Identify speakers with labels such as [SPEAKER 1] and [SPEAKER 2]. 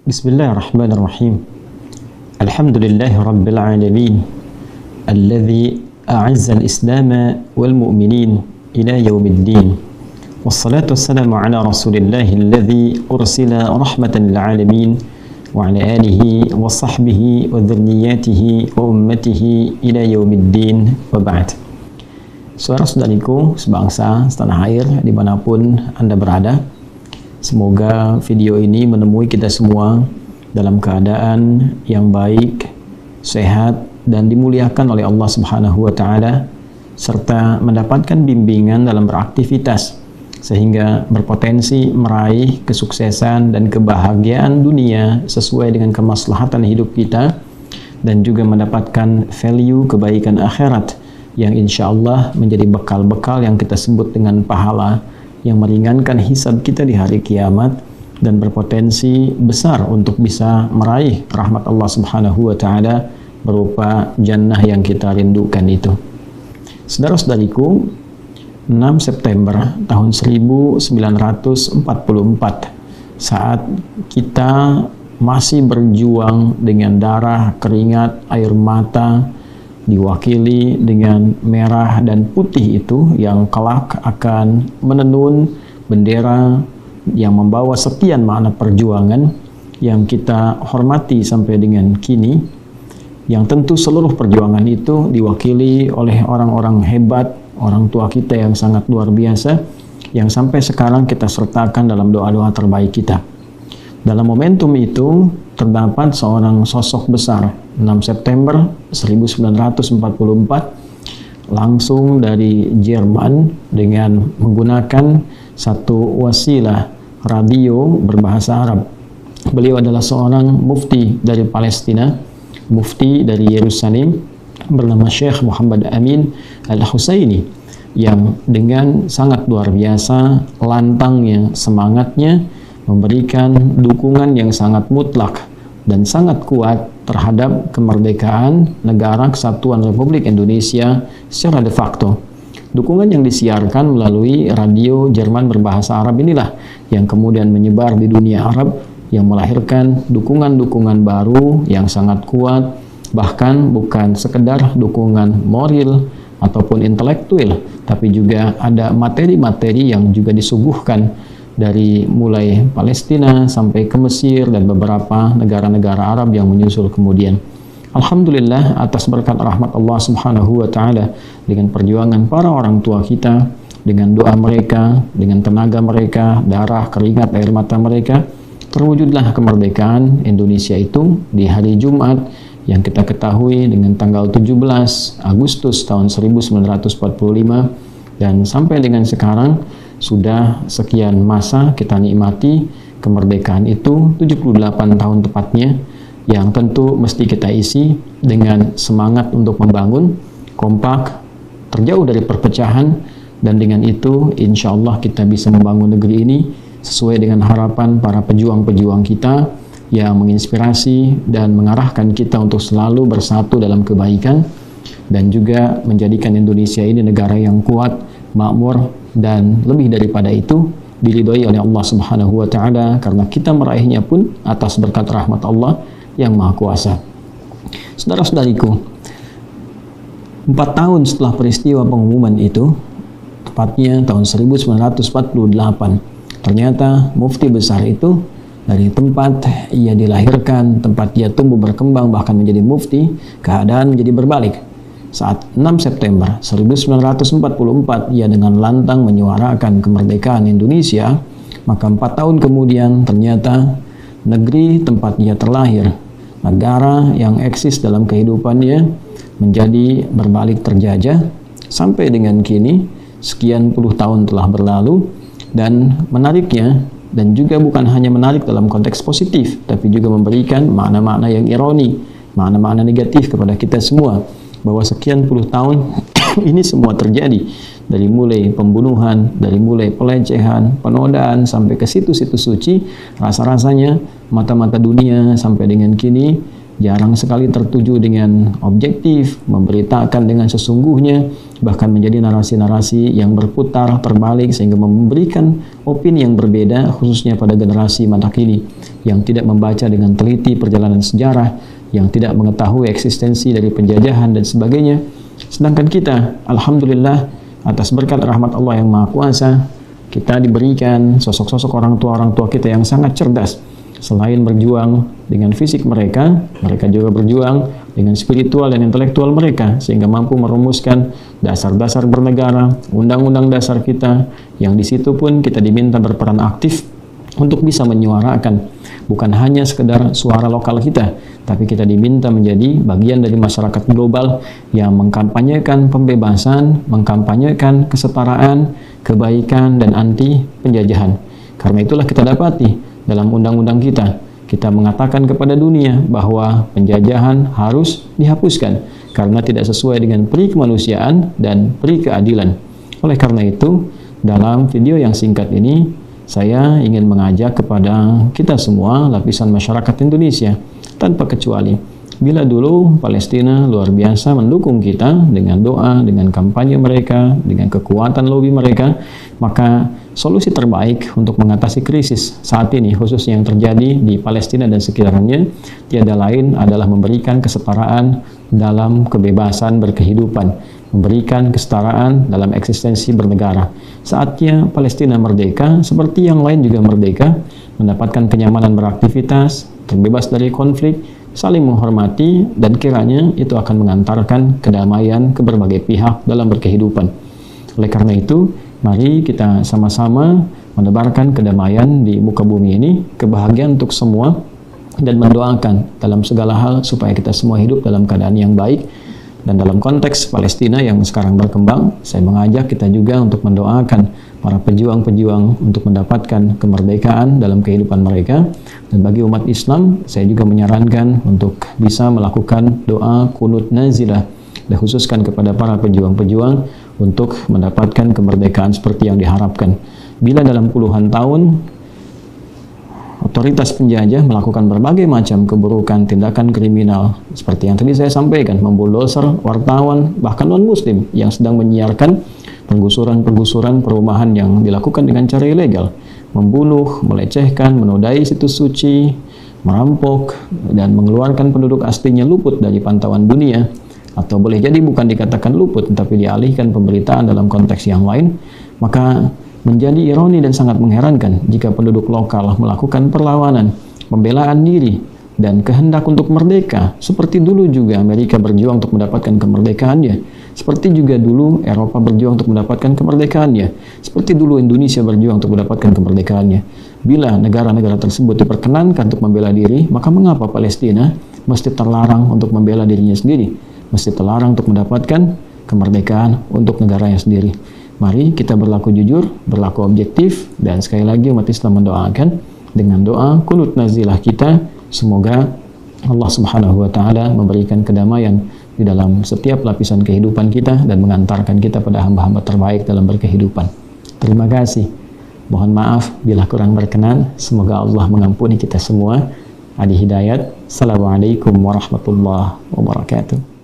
[SPEAKER 1] Bismillahirrahmanirrahim. Alhamdulillahi rabbil alamin. Alladzi a'azza al-islam wal mu'minin ila yaumiddin. Wassalatu wassalamu ala rasulillahi alladzi ursila rahmatan lil alamin wa ala alihi wa sahbihi wa dhurriyyatihi wa ummatihi ila yaumiddin wa ba'd. Saudara-saudariku sebangsa, setanah air dimanapun Anda berada, semoga video ini menemui kita semua dalam keadaan yang baik, sehat, dan dimuliakan oleh Allah Subhanahu wa Ta'ala, serta mendapatkan bimbingan dalam beraktivitas sehingga berpotensi meraih kesuksesan dan kebahagiaan dunia sesuai dengan kemaslahatan hidup kita, dan juga mendapatkan value kebaikan akhirat yang insya Allah menjadi bekal-bekal yang kita sebut dengan pahala yang meringankan hisab kita di hari kiamat dan berpotensi besar untuk bisa meraih rahmat Allah Subhanahu wa Ta'ala berupa jannah yang kita rindukan itu. Saudara-saudariku, 6 September tahun 1944, saat kita masih berjuang dengan darah, keringat, air mata, diwakili dengan merah dan putih itu yang kelak akan menenun bendera yang membawa sekian makna perjuangan yang kita hormati sampai dengan kini, yang tentu seluruh perjuangan itu diwakili oleh orang-orang hebat, orang tua kita yang sangat luar biasa, yang sampai sekarang kita sertakan dalam doa-doa terbaik kita. Dalam momentum itu terdapat seorang sosok besar, 6 September 1944, langsung dari Jerman dengan menggunakan satu wasilah radio berbahasa Arab. Beliau adalah seorang mufti dari Palestina, mufti dari Yerusalem, bernama Syekh Muhammad Amin Al-Husaini, yang dengan sangat luar biasa lantangnya, semangatnya, memberikan dukungan yang sangat mutlak dan sangat kuat terhadap kemerdekaan negara kesatuan Republik Indonesia secara de facto. Dukungan yang disiarkan melalui radio Jerman berbahasa Arab inilah yang kemudian menyebar di dunia Arab, yang melahirkan dukungan-dukungan baru yang sangat kuat, bahkan bukan sekedar dukungan moral ataupun intelektual, tapi juga ada materi-materi yang juga disuguhkan dari mulai Palestina sampai ke Mesir dan beberapa negara-negara Arab yang menyusul kemudian. Alhamdulillah atas berkat rahmat Allah Subhanahu wa Ta'ala, dengan perjuangan para orang tua kita, dengan doa mereka, dengan tenaga mereka, darah, keringat, air mata mereka, terwujudlah kemerdekaan Indonesia itu di hari Jumat yang kita ketahui dengan tanggal 17 Agustus tahun 1945, dan sampai dengan sekarang sudah sekian masa kita nikmati kemerdekaan itu, 78 tahun tepatnya, yang tentu mesti kita isi dengan semangat untuk membangun, kompak, terjauh dari perpecahan, dan dengan itu insya Allah kita bisa membangun negeri ini sesuai dengan harapan para pejuang-pejuang kita yang menginspirasi dan mengarahkan kita untuk selalu bersatu dalam kebaikan, dan juga menjadikan Indonesia ini negara yang kuat, makmur, dan lebih daripada itu diridhoi oleh Allah Subhanahu wa Ta'ala, karena kita meraihnya pun atas berkat rahmat Allah yang Maha Kuasa. Saudara-saudariku, 4 tahun setelah peristiwa pengumuman itu, tepatnya tahun 1948, ternyata mufti besar itu dari tempat ia dilahirkan, tempat ia tumbuh berkembang bahkan menjadi mufti, keadaan menjadi berbalik. Saat 6 September 1944 ia dengan lantang menyuarakan kemerdekaan Indonesia, maka 4 tahun kemudian ternyata negeri tempat ia terlahir, negara yang eksis dalam kehidupannya, menjadi berbalik terjajah sampai dengan kini. Sekian puluh tahun telah berlalu, dan menariknya, dan juga bukan hanya menarik dalam konteks positif, tapi juga memberikan makna-makna yang ironi, makna-makna negatif kepada kita semua, bahwa sekian puluh tahun ini semua terjadi, dari mulai pembunuhan, dari mulai pelecehan, penodaan, sampai ke situs-situs suci. Rasa-rasanya mata-mata dunia sampai dengan kini jarang sekali tertuju dengan objektif, memberitakan dengan sesungguhnya bahkan menjadi narasi-narasi yang berputar terbalik sehingga memberikan opini yang berbeda, khususnya pada generasi masa kini yang tidak membaca dengan teliti perjalanan sejarah, yang tidak mengetahui eksistensi dari penjajahan dan sebagainya. Sedangkan kita, alhamdulillah, atas berkat rahmat Allah yang Maha Kuasa, kita diberikan sosok-sosok orang tua kita yang sangat cerdas. Selain berjuang dengan fisik mereka, mereka juga berjuang dengan spiritual dan intelektual mereka, sehingga mampu merumuskan dasar-dasar bernegara, undang-undang dasar kita, yang di situ pun kita diminta berperan aktif untuk bisa menyuarakan bukan hanya sekedar suara lokal kita, tapi kita diminta menjadi bagian dari masyarakat global yang mengkampanyekan pembebasan, mengkampanyekan kesetaraan, kebaikan, dan anti penjajahan. Karena itulah kita dapati dalam undang-undang kita mengatakan kepada dunia bahwa penjajahan harus dihapuskan karena tidak sesuai dengan peri kemanusiaan dan peri keadilan. Oleh karena itu, dalam video yang singkat ini, saya ingin mengajak kepada kita semua, lapisan masyarakat Indonesia, tanpa kecuali, bila dulu Palestina luar biasa mendukung kita dengan doa, dengan kampanye mereka, dengan kekuatan lobi mereka, maka solusi terbaik untuk mengatasi krisis saat ini, khususnya yang terjadi di Palestina dan sekitarnya, tiada lain adalah memberikan kesetaraan dalam kebebasan berkehidupan, memberikan kesetaraan dalam eksistensi bernegara. Saatnya Palestina merdeka, seperti yang lain juga merdeka, mendapatkan kenyamanan beraktivitas, terbebas dari konflik, saling menghormati, dan kiranya itu akan mengantarkan kedamaian ke berbagai pihak dalam berkehidupan. Oleh karena itu, mari kita sama-sama menebarkan kedamaian di muka bumi ini, kebahagiaan untuk semua, dan mendoakan dalam segala hal supaya kita semua hidup dalam keadaan yang baik. Dan dalam konteks Palestina yang sekarang berkembang, saya mengajak kita juga untuk mendoakan para pejuang-pejuang untuk mendapatkan kemerdekaan dalam kehidupan mereka. Dan bagi umat Islam, saya juga menyarankan untuk bisa melakukan doa kunut nazilah, dikhususkan kepada para pejuang-pejuang untuk mendapatkan kemerdekaan seperti yang diharapkan. Bila dalam puluhan tahun otoritas penjajah melakukan berbagai macam keburukan, tindakan kriminal, seperti yang tadi saya sampaikan, membuldoser wartawan, bahkan non-muslim yang sedang menyiarkan penggusuran-penggusuran perumahan yang dilakukan dengan cara ilegal, membunuh, melecehkan, menodai situs suci, merampok, dan mengeluarkan penduduk aslinya luput dari pantauan dunia, atau boleh jadi bukan dikatakan luput, tapi dialihkan pemberitaan dalam konteks yang lain, maka menjadi ironi dan sangat mengherankan jika penduduk lokal melakukan perlawanan, pembelaan diri, dan kehendak untuk merdeka. Seperti dulu juga Amerika berjuang untuk mendapatkan kemerdekaannya. Seperti juga dulu Eropa berjuang untuk mendapatkan kemerdekaannya. Seperti dulu Indonesia berjuang untuk mendapatkan kemerdekaannya. Bila negara-negara tersebut diperkenankan untuk membela diri, maka mengapa Palestina mesti terlarang untuk membela dirinya sendiri? Mesti terlarang untuk mendapatkan kemerdekaan untuk negaranya sendiri. Mari kita berlaku jujur, berlaku objektif, dan sekali lagi umat Islam mendoakan dengan doa kunut nazilah kita, semoga Allah Subhanahu wa Ta'ala memberikan kedamaian di dalam setiap lapisan kehidupan kita dan mengantarkan kita pada hamba-hamba terbaik dalam berkehidupan. Terima kasih. Mohon maaf bila kurang berkenan. Semoga Allah mengampuni kita semua. Adi Hidayat. Assalamualaikum warahmatullahi wabarakatuh.